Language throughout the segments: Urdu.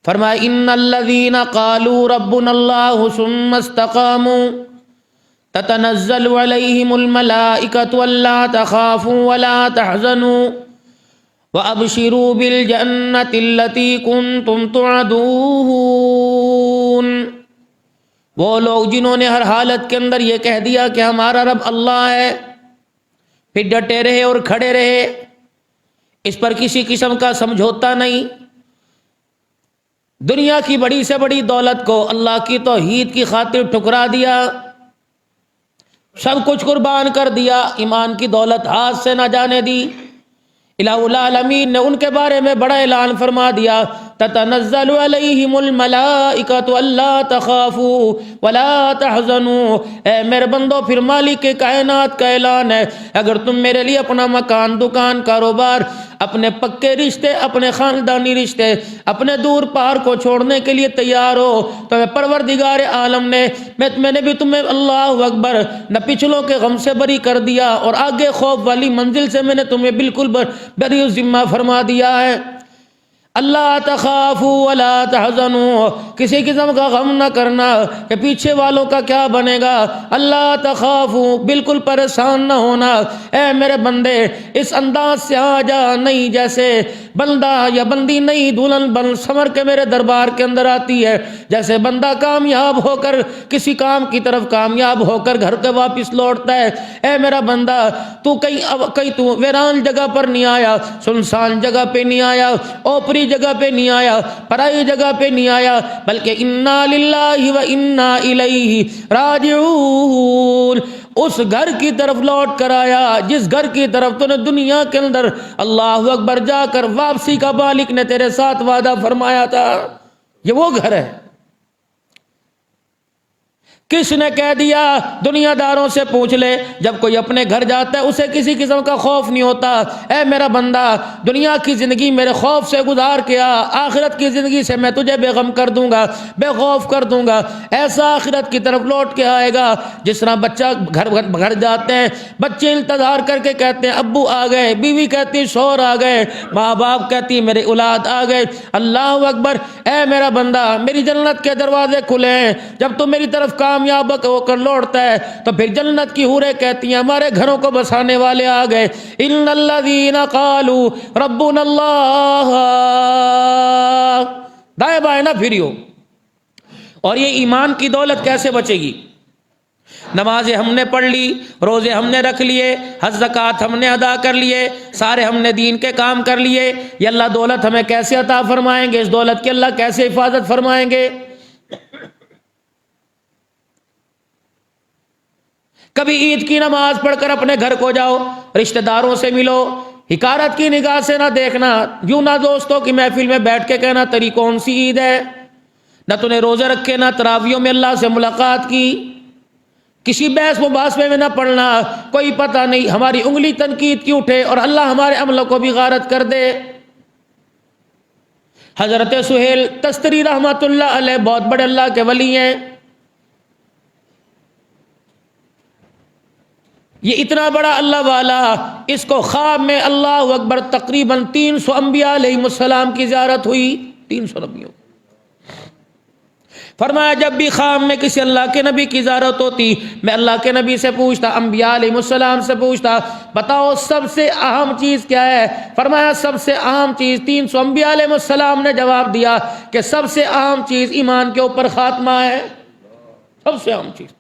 فرمایا ان الذین قالوا ربنا اللہ ثم استقاموا تتنزل علیہم الملائکۃ الا تخافوا ولا تحزنوا وابشروا بالجنۃ التی کنتم توعدون۔ وہ لوگ جنہوں نے ہر حالت کے اندر یہ کہہ دیا کہ ہمارا رب اللہ ہے، پھر ڈٹے رہے اور کھڑے رہے، اس پر کسی قسم کا سمجھوتا نہیں، دنیا کی بڑی سے بڑی دولت کو اللہ کی توحید کی خاطر ٹھکرا دیا، سب کچھ قربان کر دیا، ایمان کی دولت ہاتھ سے نہ جانے دی۔ الہ العالمین نے ان کے بارے میں بڑا اعلان فرما دیا، تتنزل علیہم الملائکۃ الا تخافوا ولا تحزنوا۔ اے میرے بندو، پھر مالک کائنات کا اعلان ہے، اگر تم میرے لیے اپنا مکان، دکان، کاروبار، اپنے پکے رشتے، اپنے خاندانی رشتے، اپنے دور پار کو چھوڑنے کے لیے تیار ہو تو میں پروردگار عالم نے میں نے بھی تمہیں اللہ اکبر نہ پچھلوں کے غم سے بری کر دیا اور آگے خوف والی منزل سے میں نے تمہیں بالکل بری ذمہ فرما دیا ہے۔ اللہ تخافوا ولا تحزنوا، کسی قسم کا غم نہ کرنا کہ پیچھے والوں کا کیا بنے گا۔ اللہ تخافوا، بالکل پریشان نہ ہونا۔ اے میرے بندے، اس انداز سے آ جا نہیں جیسے بندہ یا بندی نئی دلہن بن سمر کے میرے دربار کے اندر آتی ہے، جیسے بندہ کامیاب ہو کر کسی کام کی طرف کامیاب ہو کر گھر کے واپس لوٹتا ہے۔ اے میرا بندہ، تو کہیں تو ویران جگہ پر نہیں آیا، سنسان جگہ پہ نہیں آیا، اوپری جگہ پہ نہیں آیا، پرائی جگہ پہ نہیں آیا، بلکہ انا للہ و انا الیہ راجعون، اس گھر کی طرف لوٹ کر آیا جس گھر کی طرف تو نے دنیا کے اندر اللہ اکبر جا کر واپسی کا مالک نے تیرے ساتھ وعدہ فرمایا تھا۔ یہ وہ گھر ہے۔ کس نے کہہ دیا؟ دنیا داروں سے پوچھ لے، جب کوئی اپنے گھر جاتا ہے اسے کسی قسم کا خوف نہیں ہوتا۔ اے میرا بندہ، دنیا کی زندگی میرے خوف سے گزار کے آ، آخرت کی زندگی سے میں تجھے بے غم کر دوں گا، بے خوف کر دوں گا۔ ایسا آخرت کی طرف لوٹ کے آئے گا جس طرح بچہ گھر جاتے ہیں، بچے انتظار کر کے کہتے ہیں ابو آ گئے، بیوی کہتی شوہر آ گئے، ماں باپ کہتی میرے اولاد آ گئے۔ اللہ اکبر۔ اے میرا بندہ، میری جنت کے دروازے کھلے ہیں، جب تو میری طرف کامیاب ہو کر لوٹتا ہے تو پھر جنت کی حوریں کہتی ہیں ہمارے گھروں کو بسانے والے آ گئے۔ ان الذین قالوا ربنا اللہ، دائیں بائیں نہ پھریو۔ اور یہ ایمان کی دولت کیسے بچے گی؟ نمازیں ہم نے پڑھ لی، روزے ہم نے رکھ لیے، حج زکوٰۃ ہم نے ادا کر لیے، سارے ہم نے دین کے کام کر لیے، یہ اللہ دولت ہمیں کیسے عطا فرمائیں گے؟ اس دولت کی اللہ کیسے حفاظت فرمائیں گے؟ کبھی عید کی نماز پڑھ کر اپنے گھر کو جاؤ، رشتہ داروں سے ملو، حقارت کی نگاہ سے نہ دیکھنا، یوں نہ دوستوں کی محفل میں بیٹھ کے کہنا تیری کون سی عید ہے، نہ تو نے روزے رکھے، نہ تراویحوں میں اللہ سے ملاقات کی، کسی بحث مباحثے میں نہ پڑھنا، کوئی پتہ نہیں ہماری انگلی تنقید کی اٹھے اور اللہ ہمارے عملوں کو بھی غارت کر دے۔ حضرت سہیل تستری رحمۃ اللہ علیہ بہت بڑے اللہ کے ولی ہیں۔ یہ اتنا بڑا اللہ والا، اس کو خواب میں اللہ اکبر تقریباً 300 انبیاء علیہ السلام کی زیارت ہوئی، 300 نبیوں۔ فرمایا جب بھی خواب میں کسی اللہ کے نبی کی زیارت ہوتی، میں اللہ کے نبی سے پوچھتا، انبیاء علیہ السلام سے پوچھتا، بتاؤ سب سے اہم چیز کیا ہے؟ فرمایا سب سے اہم چیز، 300 انبیاء علیہ السلام نے جواب دیا کہ سب سے اہم چیز ایمان کے اوپر خاتمہ ہے، سب سے اہم چیز۔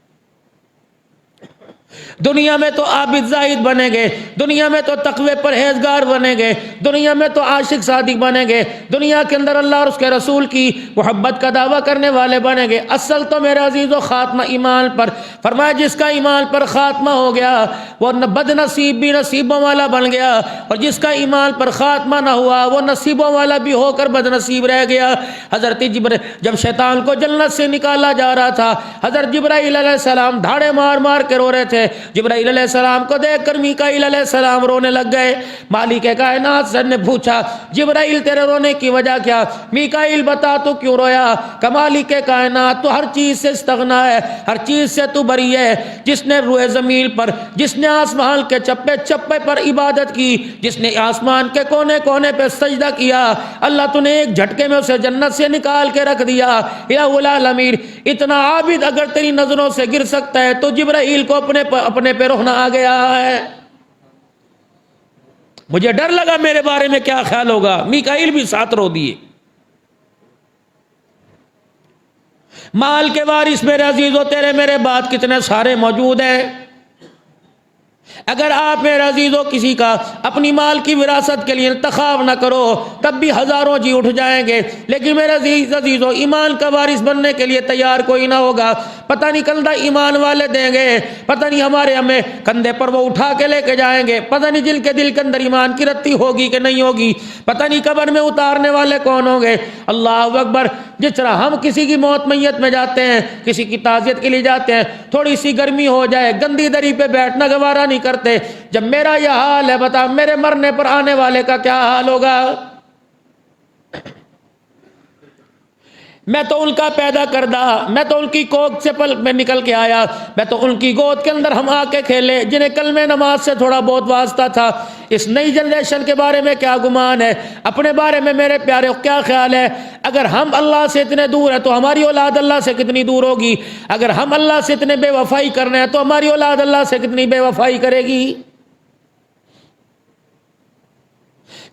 دنیا میں تو عابد زاہد بنیں گے، دنیا میں تو تقوی پرہیزگار بنیں گے، دنیا میں تو عاشق صادق بنیں گے، دنیا کے اندر اللہ اور اس کے رسول کی محبت کا دعویٰ کرنے والے بنیں گے، اصل تو میرے عزیزو خاتمہ ایمان پر۔ فرمایا جس کا ایمان پر خاتمہ ہو گیا وہ بد نصیب بھی نصیبوں والا بن گیا، اور جس کا ایمان پر خاتمہ نہ ہوا وہ نصیبوں والا بھی ہو کر بد نصیب رہ گیا۔ حضرت جبرائیل جب شیطان کو جنت سے نکالا جا رہا تھا، حضرت جبرائیل علیہ السلام دھاڑے مار مار کے رو رہے تھے، ہے۔ جبرائیل علیہ السلام کو دیکھ کر میکائیل علیہ السلام رونے لگ گئے۔ مالک کائنات سے نے پوچھا جبرائیل تیرے رونے کی وجہ کیا؟ میکائیل بتا تو کیوں رویا؟ کہ مالک کائنات تو ہر چیز سے استغنا ہے، ہر چیز سے تو بری ہے۔ جس نے روئے زمین پر، جس نے آسمان کے چپے چپے پر عبادت کی، جس نے آسمان کے کونے کونے پہ سجدہ کیا، اللہ تو نے ایک جھٹکے میں اسے جنت سے نکال کے رکھ دیا۔ یا العالمین، اتنا عابد اگر تیری نظروں سے گر سکتا ہے تو جبرائیل کو اپنے پہ رونا آ گیا ہے۔ مجھے ڈر لگا میرے بارے میں کیا خیال ہوگا، میکائیل بھی ساتھ رو دیے۔ مال کے وارث میرے عزیزو، تیرے میرے بعد کتنے سارے موجود ہیں۔ اگر آپ میرے عزیزو کسی کا اپنی مال کی وراثت کے لیے انتخاب نہ کرو تب بھی ہزاروں جی اٹھ جائیں گے، لیکن میرے عزیزو ایمان کا وارث بننے کے لیے تیار کوئی نہ ہوگا۔ پتہ نہیں کندھا ایمان والے دیں گے، پتہ نہیں ہمارے ہمیں کندھے پر وہ اٹھا کے لے کے جائیں گے، پتہ نہیں جن کے دل کے اندر ایمان کی رتی ہوگی کہ نہیں ہوگی، پتہ نہیں قبر میں اتارنے والے کون ہوں گے۔ اللہ اکبر۔ جس طرح ہم کسی کی موت میت میں جاتے ہیں، کسی کی تعزیت کے لیے جاتے ہیں، تھوڑی سی گرمی ہو جائے گندی دری پہ بیٹھنا گوارا نہیں کرتے، جب میرا یہ حال ہے بتا میرے مرنے پر آنے والے کا کیا حال ہوگا؟ میں تو ان کا پیدا کردہ، میں تو ان کی کوکھ سے پل میں نکل کے آیا، میں تو ان کی گود کے اندر ہم آ کے کھیلے، جنہیں کلمہ نماز سے تھوڑا بہت واسطہ تھا۔ اس نئی جنریشن کے بارے میں کیا گمان ہے؟ اپنے بارے میں میرے پیارے کیا خیال ہے؟ اگر ہم اللہ سے اتنے دور ہیں تو ہماری اولاد اللہ سے کتنی دور ہوگی؟ اگر ہم اللہ سے اتنے بے وفائی کرنے ہیں تو ہماری اولاد اللہ سے کتنی بے وفائی کرے گی؟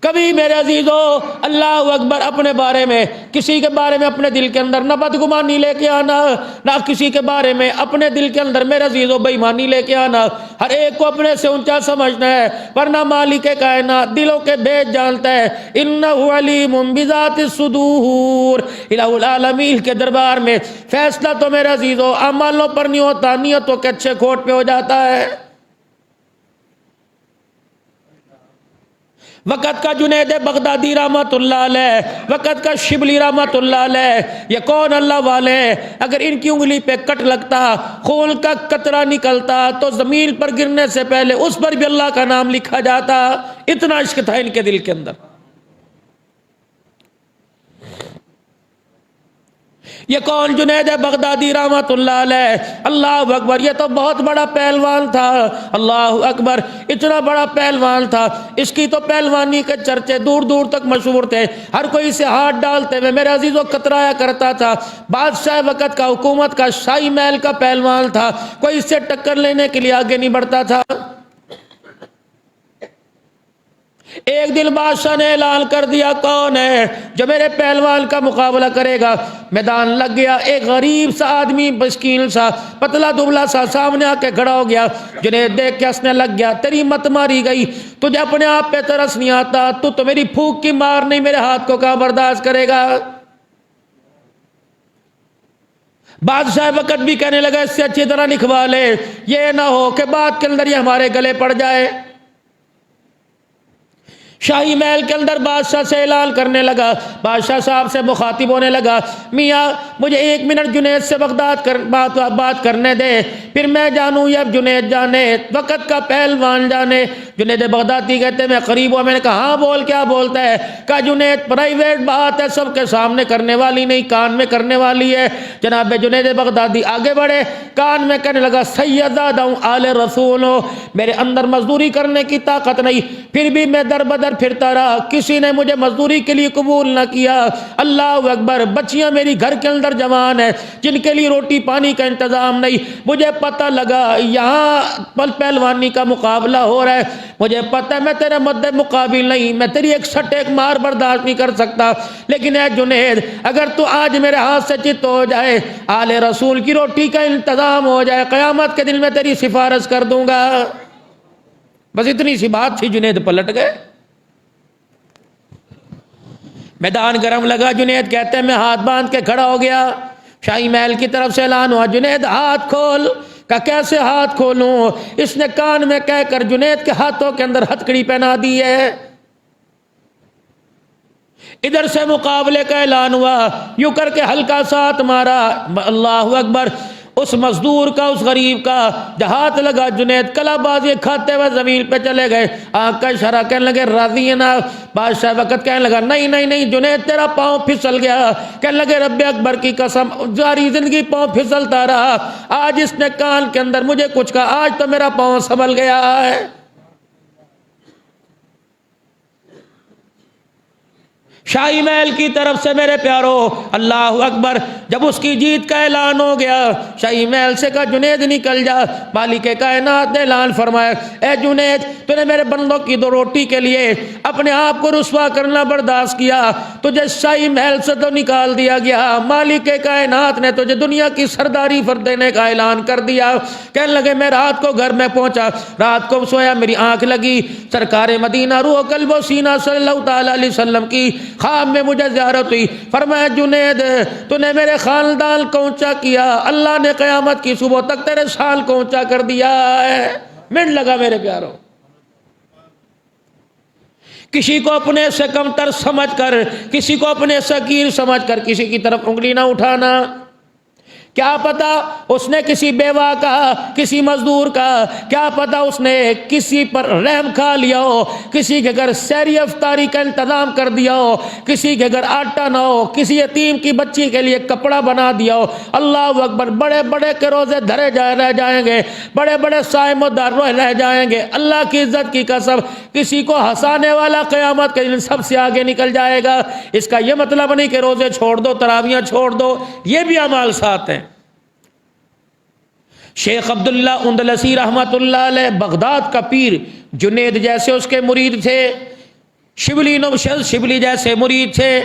کبھی میرے عزیزو اللہ اکبر اپنے بارے میں، کسی کے بارے میں اپنے دل کے اندر نہ بدگمانی لے کے آنا، نہ کسی کے بارے میں اپنے دل کے اندر میرے عزیزو بے ایمانی لے کے آنا۔ ہر ایک کو اپنے سے اونچا سمجھنا ہے، ورنہ مالک کائنات دلوں کے بھید جانتا ہے۔ انہ علیم بذات الصدور۔ الہ العالمین کے دربار میں فیصلہ تو میرے عزیزو اعمالوں پر نہیں ہوتا، نیتوں کے اچھے کھوٹ پہ ہو جاتا ہے۔ وقت کا جنید بغدادی رحمت اللہ علیہ، وقت کا شبلی رحمت اللہ علیہ، یہ کون اللہ والے ہیں؟ اگر ان کی انگلی پہ کٹ لگتا، خون کا قطرہ نکلتا تو زمین پر گرنے سے پہلے اس پر بھی اللہ کا نام لکھا جاتا۔ اتنا عشق تھا ان کے دل کے اندر۔ یہ کون؟ جنید بغدادی رحمت اللہ علیہ۔ اللہ اکبر، یہ تو بہت بڑا پہلوان تھا۔ اللہ اکبر، اتنا بڑا پہلوان تھا، اس کی تو پہلوانی کے چرچے دور دور تک مشہور تھے، ہر کوئی اسے ہاتھ ڈالتے ہوئے میرے عزیزو کترایا کرتا تھا۔ بادشاہ وقت کا، حکومت کا، شاہی محل کا پہلوان تھا، کوئی اس سے ٹکر لینے کے لیے آگے نہیں بڑھتا تھا۔ ایک دن بادشاہ نے اعلان کر دیا کون ہے جو میرے پہلوان کا مقابلہ کرے گا؟ میدان لگ گیا، ایک غریب سا آدمی مسکین سا پتلا دبلا سا سامنے آ کے کھڑا ہو گیا۔ جنید دیکھ کے ہنسنے لگ گیا، تیری مت ماری گئی، تجھے اپنے آپ پہ ترس نہیں آتا، تو میری پھونک کی مار نہیں میرے ہاتھ کو کہاں برداشت کرے گا؟ بادشاہ وقت بھی کہنے لگا اس سے اچھی طرح لکھوا لے، یہ نہ ہو کہ بات کے اندر یہ ہمارے گلے پڑ جائے۔ شاہی محل کے اندر بادشاہ سے اعلان کرنے لگا، بادشاہ صاحب سے مخاطب ہونے لگا، میاں مجھے 1 منٹ جنید سے بغداد بات کرنے دے، پھر میں جانوں یا جنید جانے، وقت کا پہلوان جانے۔ جنید بغدادی کہتے میں قریب ہوا، میں نے کہا ہاں بول، کیا بولتا ہے؟ کہا جنید پرائیویٹ بات ہے، سب کے سامنے کرنے والی نہیں، کان میں کرنے والی ہے۔ جناب جنید بغدادی آگے بڑھے، کان میں کہنے لگا سیدہ آل رسول ہو، میرے اندر مزدوری کرنے کی طاقت نہیں، پھر بھی میں در بدر پھرتا رہا، کسی نے مجھے مزدوری کے لیے قبول نہ کیا۔ اللہ اکبر، بچیاں میری گھر کے اندر جوان ہیں جن کے لیے روٹی پانی کا انتظام نہیں۔ مجھے پتہ لگا یہاں پہلوانی کا مقابلہ ہو رہا ہے، مجھے پتہ ہے میں تیرے مد مقابل نہیں، میں تیری ایک سٹ ایک مار برداشت نہیں کر سکتا، لیکن اے جنید اگر تو آج میرے ہاتھ سے چت ہو جائے، آل رسول کی روٹی کا انتظام ہو جائے، قیامت کے دن میں تیری سفارش کر دوں گا۔ بس اتنی سی بات تھی، جنید پلٹ گئے۔ میدان گرم لگا، جنید کہتے ہیں میں ہاتھ باندھ کے کھڑا ہو گیا، شاہی محل کی طرف سے اعلان ہوا جنید ہاتھ کھول۔ کہا کیسے ہاتھ کھولوں؟ اس نے کان میں کہہ کر جنید کے ہاتھوں کے اندر ہتھکڑی پہنا دی ہے۔ ادھر سے مقابلے کا اعلان ہوا، یوں کر کے ہلکا ساتھ مارا، اللہ اکبر، اس مزدور کا، اس غریب کا ہاتھ لگا، جنید کلا بازی کھاتے ہوئے زمین پہ چلے گئے۔ آنکھ کا اشارہ کہنے لگے راضی ہے نا؟ بادشاہ وقت کہنے لگا نہیں نہیں نہیں جنید تیرا پاؤں پھسل گیا۔ کہنے لگے رب اکبر کی قسم ساری زندگی پاؤں پھسلتا رہا، آج اس نے کان کے اندر مجھے کچھ کہا، آج تو میرا پاؤں سنبھل گیا ہے۔ شاہی محل کی طرف سے میرے پیارو اللہ اکبر جب اس کی جیت کا اعلان ہو گیا، شاہی محل سے کہا جنید نکل جا۔ مالک کائنات نے اعلان فرمایا اے جنید تو نے میرے بندوں کی 2 روٹی کے لیے اپنے آپ کو رسوا کرنا برداشت کیا، تجھے شاہی محل سے تو نکال دیا گیا، مالک کائنات نے تجھے دنیا کی سرداری پر دینے کا اعلان کر دیا۔ کہنے لگے میں رات کو گھر میں پہنچا، رات کو سویا، میری آنکھ لگی، سرکار مدینہ روح قلب و سینہ صلی اللہ تعالی علیہ وسلم کی خواب میں مجھے زیارت ہوئی۔ فرمایا جنید تو نے میرے خاندان کو اونچا کیا، اللہ نے قیامت کی صبح تک تیرے شان کو اونچا کر دیا ہے۔ منٹ لگا میرے پیارو، کسی کو اپنے سے کمتر سمجھ کر، کسی کو اپنے سے حقیر سمجھ کر کسی کی طرف انگلی نہ اٹھانا۔ کیا پتا اس نے کسی بیوہ کا، کسی مزدور کا، کیا پتا اس نے کسی پر رحم کھا لیا ہو، کسی کے گھر سحری افطاری کا انتظام کر دیا ہو، کسی کے گھر آٹا نہ ہو، کسی یتیم کی بچی کے لیے کپڑا بنا دیا ہو۔ اللہ اکبر، بڑے بڑے کے روزے دھرے رہ جائیں گے، بڑے بڑے صائم و دار رہ جائیں گے، اللہ کی عزت کی قسم کسی کو ہنسانے والا قیامت کے دن سب سے آگے نکل جائے گا۔ اس کا یہ مطلب نہیں کہ روزے چھوڑ دو، تراویاں چھوڑ دو، یہ بھی اعمال ساتھ ہیں۔ شیخ عبداللہ اندلسی رحمت اللہ علیہ بغداد کا پیر، جنید جیسے اس کے مرید تھے، شبلی جیسے مرید تھے۔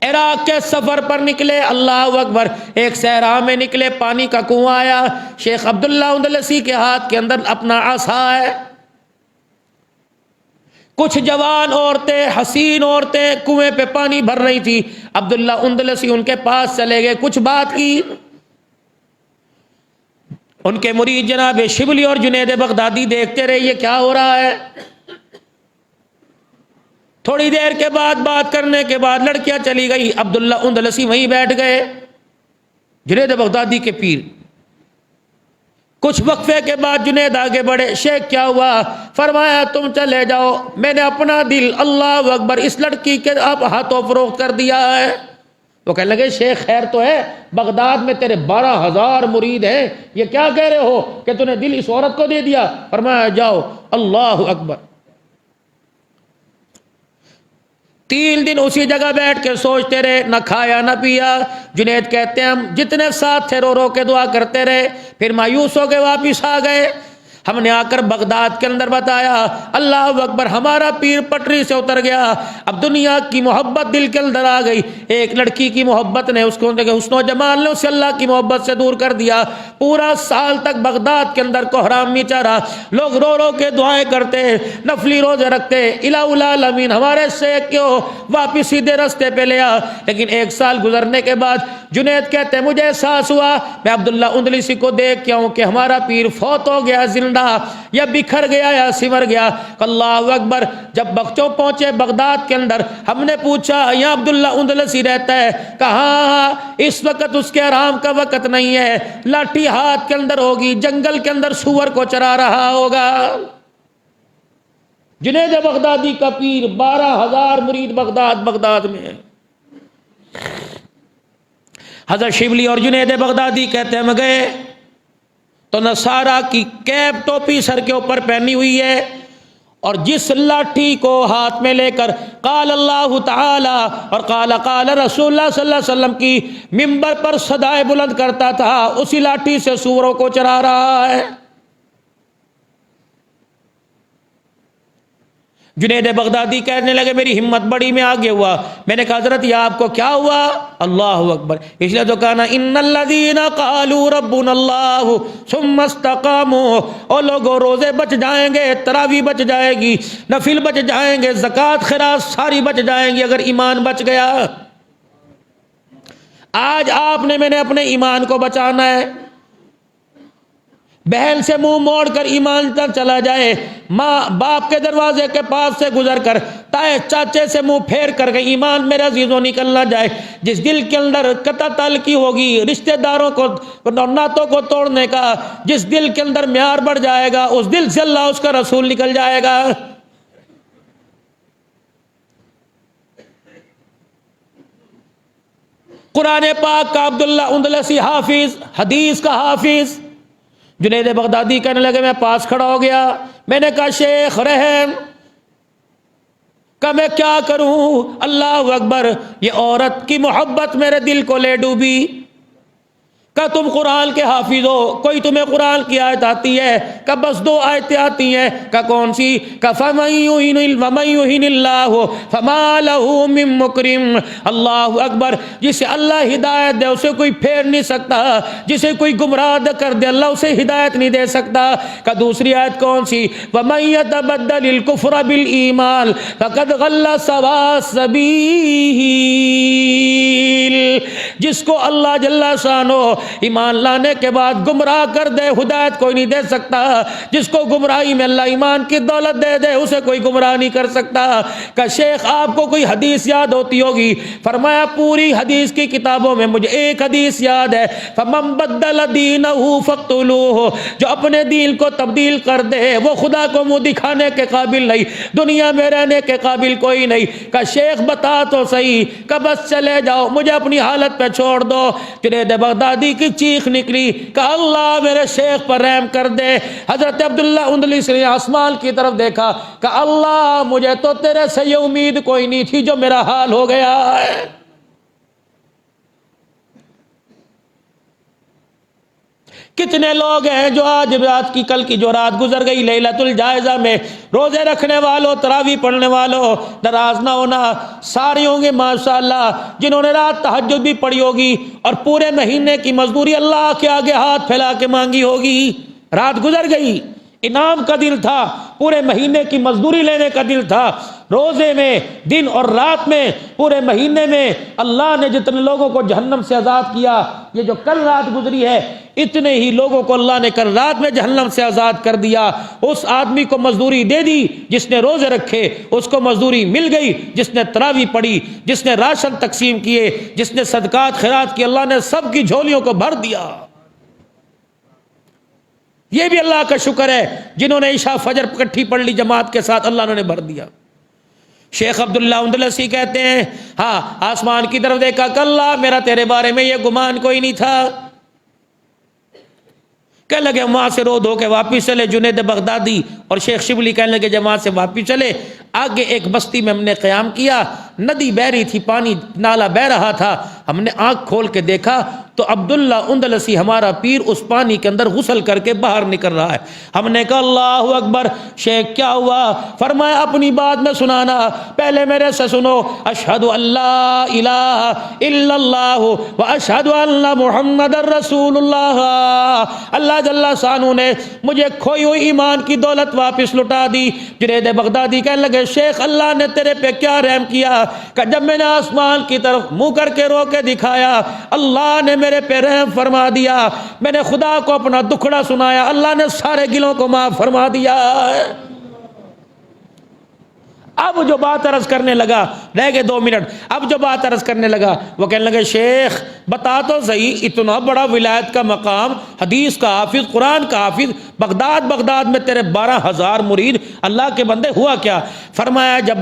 عراق کے سفر پر نکلے، اللہ اکبر، ایک صحرا میں نکلے، پانی کا کنواں آیا، شیخ عبداللہ اندلسی کے ہاتھ کے اندر اپنا عصا ہے۔ کچھ جوان عورتیں، حسین عورتیں کنویں پہ پانی بھر رہی تھی، عبداللہ اندلسی ان کے پاس چلے گئے، کچھ بات کی۔ ان کے مرید جناب شبلی اور جنید بغدادی دیکھتے رہے یہ کیا ہو رہا ہے۔ تھوڑی دیر کے بعد بات کرنے کے بعد لڑکیاں چلی گئی، عبداللہ اندلسی وہیں بیٹھ گئے، جنید بغدادی کے پیر۔ کچھ وقفے کے بعد جنید آگے بڑھے، شیخ کیا ہوا؟ فرمایا تم چلے جاؤ، میں نے اپنا دل اللہ اکبر اس لڑکی کے اب ہاتھوں فروخت کر دیا ہے۔ وہ کہنے لگے شیخ خیر تو ہے، بغداد میں تیرے 12,000 مرید ہیں، یہ کیا کہہ رہے ہو کہ تو نے دل اس عورت کو دے دیا؟ فرمایا جاؤ۔ اللہ اکبر، 3 دن اسی جگہ بیٹھ کے سوچتے رہے، نہ کھایا نہ پیا۔ جنید کہتے ہیں ہم جتنے ساتھ تھے رو رو کے دعا کرتے رہے، پھر مایوس ہو کے واپس آ گئے۔ ہم نے آ کر بغداد کے اندر بتایا، اللہ اکبر، ہمارا پیر پٹری سے اتر گیا، اب دنیا کی محبت دل کے اندر آ گئی۔ ایک لڑکی کی محبت نے اس کو حسن و جمال نے اسے اللہ کی محبت سے دور کر دیا۔ پورا سال تک بغداد کے اندر کوحرام نہیں چارا، لوگ رو رو کے دعائیں کرتے، نفلی روزے رکھتے، الہ العالمین ہمارے سے کیوں واپس سیدھے رستے پہ لیا۔ لیکن 1 سال گزرنے کے بعد جنید کہتے ہیں مجھے احساس ہوا میں عبداللہ اندلسی کو دیکھ کے ہوں کہ ہمارا پیر فوت ہو گیا، زندہ یا بکھر گیا یا سمر گیا۔ اللہ اکبر، جب بچوں پہنچے بغداد کے اندر، ہم نے پوچھا یہاں عبداللہ اندلسی رہتا ہے؟ کہاں اس وقت اس کے آرام کا وقت نہیں ہے، لاٹھی ہاتھ کے اندر ہوگی، جنگل کے اندر سور کو چرا رہا ہوگا۔ جنید بغدادی کا پیر، 12,000 مرید بغداد میں ہے۔ حضرت شبلی اور جنید بغدادی کہتے ہیں میں گئے تو نصارہ کی کیپ ٹوپی سر کے اوپر پہنی ہوئی ہے، اور جس لاٹھی کو ہاتھ میں لے کر قال اللہ تعالی اور قال رسول اللہ صلی اللہ علیہ وسلم کی منبر پر صدائے بلند کرتا تھا، اسی لاٹھی سے سوروں کو چرا رہا ہے۔ جنید بغدادی کہنے لگے میری ہمت بڑی، میں آگے ہوا، میں نے کہا حضرت یہ آپ کو کیا ہوا؟ اللہ اکبر، اس لیے تو کہنا ان الذین قالوا ربنا اللہ ثم استقاموا، اور لوگوں روزے بچ جائیں گے، تراویح بچ جائے گی، نفل بچ جائیں گے، زکوٰۃ خیرات ساری بچ جائیں گی اگر ایمان بچ گیا۔ آج آپ نے میں نے اپنے ایمان کو بچانا ہے۔ بہن سے منہ موڑ کر ایمان تک چلا جائے، ماں باپ کے دروازے کے پاس سے گزر کر تائے چاچے سے منہ پھیر کر کے ایمان میرے عزیزوں نکل نہ جائے، جس دل کے اندر قطع تعلقی ہوگی، رشتہ داروں کو ناتوں کو توڑنے کا جس دل کے اندر معیار بڑھ جائے گا، اس دل سے اللہ اس کا رسول نکل جائے گا۔ قرآن پاک کا عبداللہ اندلسی حافظ، حدیث کا حافظ جنید بغدادی کہنے لگے، میں پاس کھڑا ہو گیا، میں نے کہا شیخ رحم، کہ میں کیا کروں؟ اللہ اکبر، یہ عورت کی محبت میرے دل کو لے ڈوبی۔ کہ تم قرآن کے حافظ ہو، کوئی تمہیں قرآن کی آیت آتی ہے؟ کہ بس 2 آیتیں آتی ہیں۔ کہ کون سی؟ کہ فَمَن يُهِنِ اللَّهُ فَمَا لَهُ مِن مُكْرِمٍ۔ اللہ اکبر، جسے اللہ ہدایت دے اسے کوئی پھیر نہیں سکتا، جسے کوئی گمراہ کر دے اللہ اسے ہدایت نہیں دے سکتا۔ کہ دوسری آیت کون سی؟ وَمَن يَتَبَدَّلِ الْكُفْرَ بِالْإِيمَانِ فَقَدْ ضَلَّ سَوَاءَ السَّبِيلِ۔ جس کو اللہ جل شانہ ایمان لانے کے بعد گمراہ کر دے، ہدایت کوئی نہیں دے سکتا۔ جس کو گمراہی میں اللہ ایمان کی دولت دے دے اسے کوئی گمراہ نہیں کر سکتا۔ کہ شیخ آپ کو کوئی حدیث یاد ہوتی ہوگی؟ فرمایا پوری حدیث کی کتابوں میں مجھے ایک حدیث یاد ہے، فَمَن بَدَّلَ دِينَهُ فَاقْتُلُوهُ۔ جو اپنے دین کو تبدیل کر دے وہ خدا کو منہ دکھانے کے قابل نہیں، دنیا میں رہنے کے قابل کوئی نہیں۔ کہ شیخ بتا تو صحیح، کہ بس چلے جاؤ مجھے اپنی حالت پہ چھوڑ دو۔ جنید بغدادی کی چیخ نکلی کہ اللہ میرے شیخ پر رحم کر دے۔ حضرت عبداللہ اندلسی نے آسمان کی طرف دیکھا کہ اللہ مجھے تو تیرے سے یہ امید کوئی نہیں تھی جو میرا حال ہو گیا ہے۔ کتنے لوگ ہیں جو آج رات کی کل کی جو رات گزر گئی لیلۃ الجائزہ میں، روزے رکھنے والوں، تراویح پڑھنے والوں، ناراض نہ ہونا، سارے ہوں گے ماشاءاللہ جنہوں نے رات تہجد بھی پڑھی ہوگی اور پورے مہینے کی مزدوری اللہ کے آگے ہاتھ پھیلا کے مانگی ہوگی۔ رات گزر گئی، انعام کا دن تھا، پورے مہینے کی مزدوری لینے کا دن تھا، روزے میں دن اور رات میں پورے مہینے میں اللہ نے جتنے لوگوں کو جہنم سے آزاد کیا، یہ جو کل رات گزری ہے اتنے ہی لوگوں کو اللہ نے کل رات میں جہنم سے آزاد کر دیا۔ اس آدمی کو مزدوری دے دی جس نے روزے رکھے، اس کو مزدوری مل گئی جس نے تراویح پڑھی، جس نے راشن تقسیم کیے، جس نے صدقات خیرات کی، اللہ نے سب کی جھولیوں کو بھر دیا۔ یہ بھی اللہ کا شکر ہے جنہوں نے عشاء فجر اکٹھی پڑھ لی جماعت کے ساتھ، اللہ نے بھر دیا۔ شیخ عبداللہ اندلسی کہتے ہیں ہاں آسمان کی طرف دیکھا کہ اللہ میرا تیرے بارے میں یہ گمان کوئی نہیں تھا۔ کہنے لگے وہاں سے رو دھو کے واپس چلے، جنید بغدادی اور شیخ شبلی کہنے لگے جب وہاں سے واپس چلے، آگے ایک بستی میں ہم نے قیام کیا، ندی بہ رہی تھی، پانی نالا بہ رہا تھا، ہم نے آنکھ کھول کے دیکھا تو عبداللہ اندلسی ہمارا پیر اس پانی کے اندر غسل کر کے باہر نکل رہا ہے۔ ہم نے کہا اللہ اکبر، شیخ کیا ہوا؟ فرمایا اپنی بات میں سنانا، پہلے میرے سے سنو، اشہد ان لا الہ الا اللہ و اشہد ان محمد رسول اللہ۔ اللہ جل شانہ نے مجھے کھوئی ہوئی ایمان کی دولت واپس لٹا دی۔ جنید بغدادی کہنے لگے شیخ اللہ نے تیرے پہ کیا رحم کیا کہ جب میں نے آسمان کی طرف منہ کر کے رو کے دکھایا اللہ نے میرے پہ رحم فرما دیا، میں نے خدا کو اپنا دکھڑا سنایا اللہ نے سارے گلوں کو معاف فرما دیا۔ اب جو بات عرض کرنے لگا، رہ گئے 2 منٹ، اب جو بات عرض کرنے لگا وہ کہنے لگے شیخ بتا تو صحیح، اتنا بڑا ولایت کا مقام، حدیث کا حافظ، قرآن کا حافظ، بغداد میں تیرے 12,000 مرید، اللہ کے بندے ہوا کیا؟ فرمایا جب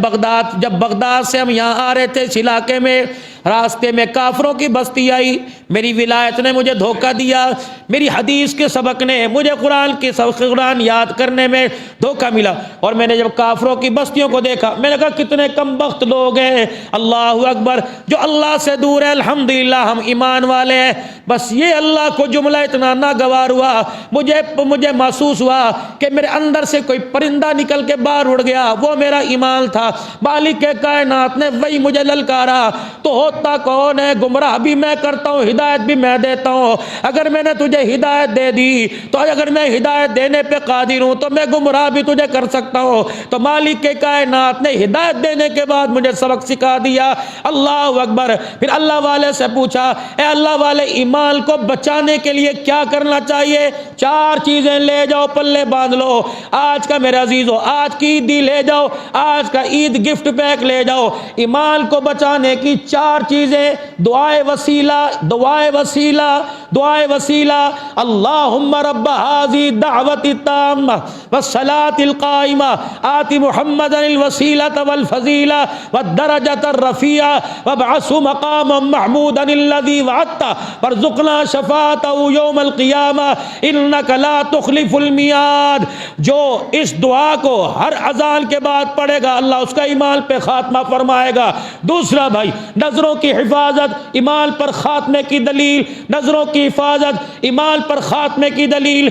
بغداد سے ہم یہاں آ رہے تھے اس علاقے میں، راستے میں کافروں کی بستی آئی، میری ولایت نے مجھے دھوکہ دیا، میری حدیث کے سبق نے مجھے قرآن یاد کرنے میں دھوکہ ملا، اور میں نے جب کافروں کی بستیوں کو دیکھا میں نے کہا کتنے کم بخت لوگ ہیں، اللہ اکبر، جو اللہ سے دور ہے، الحمدللہ ہم ایمان والے ہیں۔ بس یہ اللہ کو جملہ اتنا ناگوار ہوا، مجھے محسوس ہوا کہ میرے اندر سے کوئی پرندہ نکل کے باہر اڑ گیا، وہ میرا ایمان تھا۔ مالک کائنات نے وہی مجھے للکارا، تو ہوتا کون ہے؟ گمراہ بھی میں کرتا ہوں، ہدایت بھی میں دیتا ہوں. اگر میں نے تجھے ہدایت دے دی تو اگر میں ہدایت دینے پہ قادر ہوں تو میں گمراہ بھی تجھے کر سکتا ہوں. تو مالک کے کائنات نے ہدایت دینے کے بعد مجھے سبق سکھا دیا. اللہ اکبر. پھر اللہ والے سے پوچھا اے اللہ والے ایمان کو بچانے کے لیے کیا کرنا چاہیے؟ 4 چیزیں لے جاؤ, پلے باندھ لو. آج کا میرے عزیزو, آج کی عیدی لے جاؤ, آج کا عید گفٹ پیک لے جاؤ. ایمان کو بچانے کی 4 چیزیں. دعائے وسیلہ, دعائے وسیلہ, دعائے وسیلہ. اللہم رب ہذی الدعوۃ التامہ والصلاۃ القائمہ آت محمدا الوسیلۃ والفضیلہ والدرجۃ الرفیعہ وابعثہ مقاما محمودا الذی وعدتہ وارزقنا شفاعتہ یوم القیامہ انک لا تخلف الميعاد. جو اس دعا کو ہر اذان کے بعد پڑھے گا اللہ اس کا ایمان پہ خاتمہ فرمائے گا. دوسرا بھائی, نظروں کی حفاظت ایمان پر خاتمے کی دلیل. نظروں کی حفاظت ایمان پر خاتمے کی دلیل.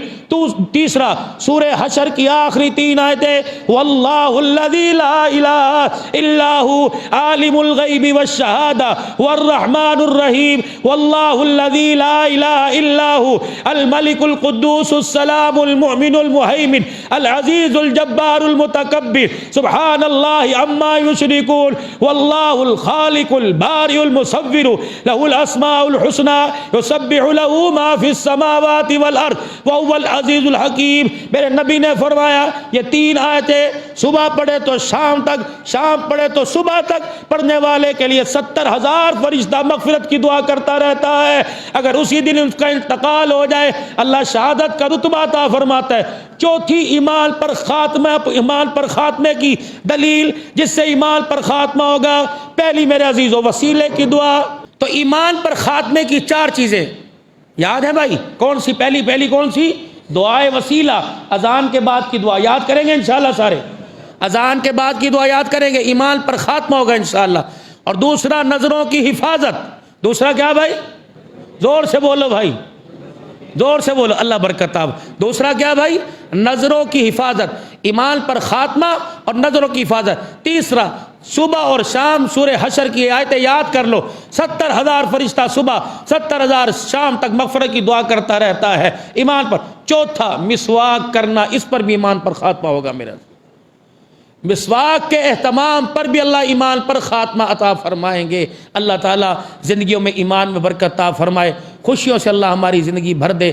تیسرا سورہ حشر کی آخری 3 آیتیں, واللہ الذی لا الہ الا هو عالم الغیب والشہادہ والرحمن الرحیم. واللہ الذی لا الہ الا هو الملک القدوس السلام المؤمن المہیمن العزیز الجبار المتکبر سبحان اللہ عما یشرکون. واللہ الخالق البارئ المصور له الاسماء الحسنى یسبح له ما فی السماوات والارض وهو العزیز الحکیم. میرے نبی نے فرمایا یہ 3 آیتیں صبح پڑھے تو شام تک, شام پڑھے تو صبح تک, پڑھنے والے کے لیے 70,000 فرشتہ مغفرت کی دعا کرتا رہتا ہے. اگر اسی دن اس کا انتقال ہو جائے اللہ شہادت کا رتبہ عطا فرماتا ہے. چوتھی ایمان پر خاتمہ, ایمان پر خاتمے کی دلیل جس سے ایمان پر خاتمہ ہوگا. پہلی میرے عزیزو وسیلے کی دعا. تو ایمان پر خاتمے کی 4 چیزیں یاد ہیں بھائی؟ کون سی؟ پہلی کون سی؟ دعائے وسیلہ. اذان کے بعد کی دعا یاد کریں گے انشاءاللہ سارے. اذان کے بعد کی دعا یاد کریں گے, ایمان پر خاتمہ ہوگا انشاءاللہ. اور دوسرا نظروں کی حفاظت. دوسرا کیا بھائی؟ زور سے بولو بھائی, زور سے بولو, اللہ برکت آپ. دوسرا کیا بھائی؟ نظروں کی حفاظت. ایمان پر خاتمہ اور نظروں کی حفاظت. تیسرا صبح اور شام سورہ حشر کی آیتیں یاد کر لو. 70,000 فرشتہ صبح, 70,000 شام تک مغفرت کی دعا کرتا رہتا ہے ایمان پر. چوتھا مسواک کرنا, اس پر بھی ایمان پر خاتمہ ہوگا میرا. مسواک کے اہتمام پر بھی اللہ ایمان پر خاتمہ عطا فرمائیں گے. اللہ تعالیٰ زندگیوں میں ایمان میں برکت عطا فرمائے. خوشیوں سے اللہ ہماری زندگی بھر دے.